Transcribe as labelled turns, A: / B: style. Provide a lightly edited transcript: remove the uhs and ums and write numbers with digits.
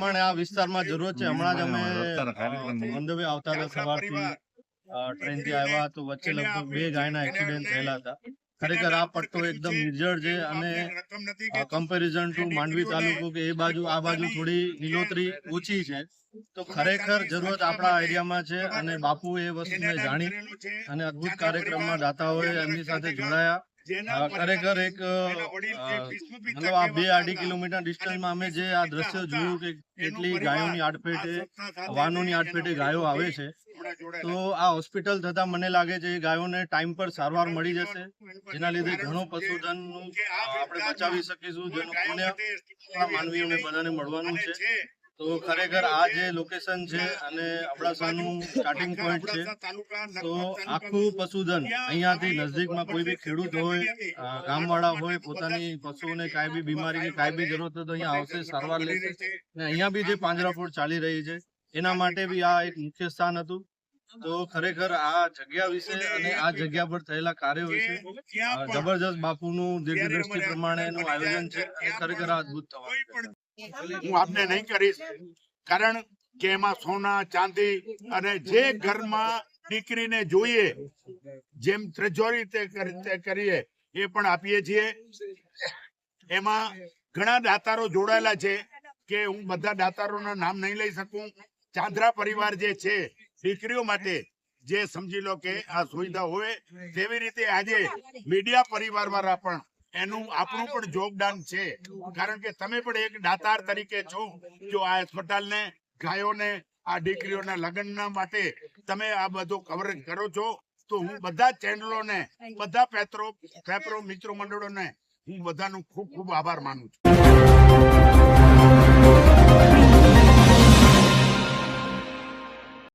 A: પ્રમાણે આ વિસ્તારમાં જરૂરત છે. હમણાં જ અમે મંદવે આવતા હતા સવારથી ટ્રેનથી આવ્યા તો વચ્ચે લગભગ 2 ગાયના એક્સિડન્ટ થયેલા હતા. ખરેખર આ પટ્ટો એકદમ નિર્જળ છે અને કમ્પેરિઝન ટુ માંડવી તાલુકો કે એ બાજુ આ બાજુ થોડી લીલોતરી ઓછી છે. તો ખરેખર જરૂરત આપણા એરિયામાં છે અને બાપુ એ વસ્તુને જાણી અને અદ્ભુત કાર્યક્રમમાં દાતાઓએ એમની સાથે જોડાયા. ખરેખર એક મતલબ આ 2-2.5 કિલોમીટર ડિસ્ટન્સમાં અમે જે આ દ્રશ્ય જોયું કે કેટલી ગાયોની આડફેટે વાહનોની આડફેટે ગાયો આવે છે. તો આ હોસ્પિટલ થતા મને લાગે છે એ ગાયોને ટાઈમ પર સારવાર મળી જશે, જેના લીધે ઘણો પશુધનનું આપણે બચાવી શકીશું, જેનું પુણ્ય માનવીઓને બધાને મળવાનું છે. તો ખરેખર આ જે લોકેશન છે અને અબડાસાનું સ્ટાર્ટિંગ પોઈન્ટ છે, તો આખું પશુધન અહીંયાથી નજદીકમાં કોઈ બી ખેડૂત હોય, ગામવાળા હોય, પોતાની પશુઓને કાંઈ બી બીમારી કે કાંઈ બી જરૂરત હોય તો અહીંયા આવશે, સારવાર લેશે. અને અહીંયા બી જે પાંજરાપોળ ચાલી રહી છે એના માટે બી આ એક મુખ્ય સ્થાન હતું. તો ખરેખર આ જગ્યા વિશે અને આ જગ્યા પર થયેલા કાર્યો વિશે જબરજસ્ત બાપુનું દીર્ઘદ્રષ્ટિ પ્રમાણેનું આયોજન છે અને ખરેખર આ અદભુત થવાનું.
B: હું આપને નહીં કરીશ, કારણ કે એમાં સોના ચાંદી અને જે ઘરમાં દીકરીને જોઈએ જેમ ત્રિજોરી તે કરીએ એ પણ આપીએ છીએ. એમાં ઘણા દાતારો જોડાયેલા છે કે હું બધા દાતારોના નામ નહીં લઈ શકું. ચાંદ્રા પરિવાર જે છે દીકરીઓ માટે જે સમજી લો કે આ સુવિધા હોય, તેવી રીતે આજે મીડિયા પરિવાર વાળા પણ એનું આપણું પણ યોગદાન છે, કારણ કે તમે પણ એક દાતાર તરીકે છો. જો આ હોસ્પિટલને, ગાયોને, આ દીકરીઓના લગ્નના માટે તમે આ બધું કવરેજ કરો છો, તો હું બધા ચેનલોને, બધા પેપરો મિત્રો મંડળોને હું બધાનો ખૂબ ખૂબ આભાર માનું છું.